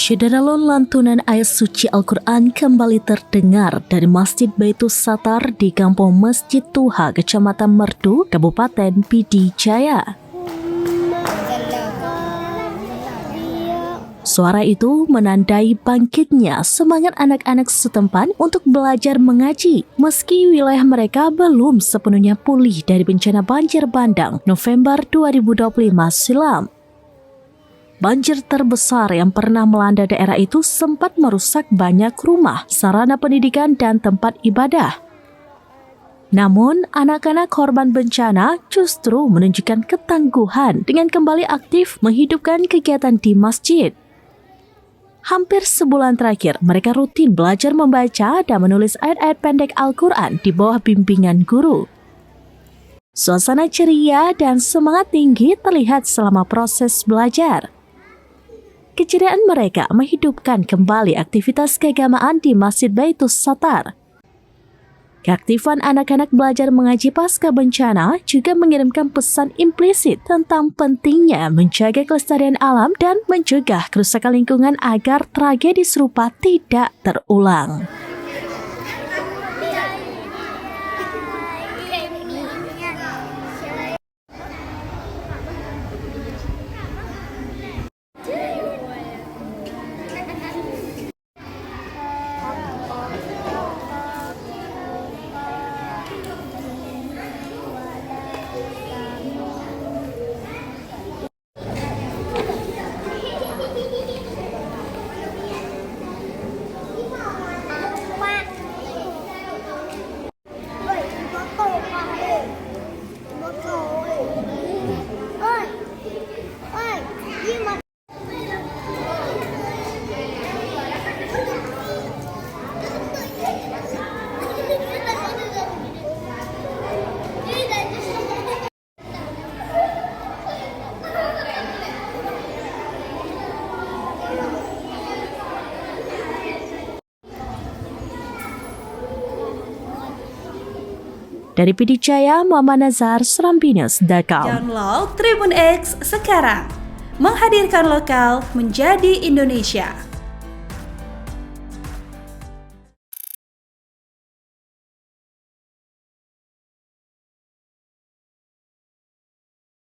Syederalun lantunan ayat suci Al-Quran kembali terdengar dari Masjid Baitus Satar di Kampung Masjid Tuha, Kecamatan Merdu, Kabupaten Pidi Jaya. Suara itu menandai bangkitnya semangat anak-anak setempat untuk belajar mengaji, meski wilayah mereka belum sepenuhnya pulih dari bencana banjir bandang November 2025 silam. Banjir terbesar yang pernah melanda daerah itu sempat merusak banyak rumah, sarana pendidikan, dan tempat ibadah. Namun, anak-anak korban bencana justru menunjukkan ketangguhan dengan kembali aktif menghidupkan kegiatan di masjid. Hampir sebulan terakhir, mereka rutin belajar membaca dan menulis ayat-ayat pendek Al-Quran di bawah bimbingan guru. Suasana ceria dan semangat tinggi terlihat selama proses belajar. Keceriaan mereka menghidupkan kembali aktivitas keagamaan di Masjid Baitus Satar. Keaktifan anak-anak belajar mengaji pasca bencana juga mengirimkan pesan implisit tentang pentingnya menjaga kelestarian alam dan mencegah kerusakan lingkungan agar tragedi serupa tidak terulang. Dari Pidi Jaya, Muhammad Nazar, serambinus.com. Download Tribun X sekarang, menghadirkan lokal menjadi Indonesia.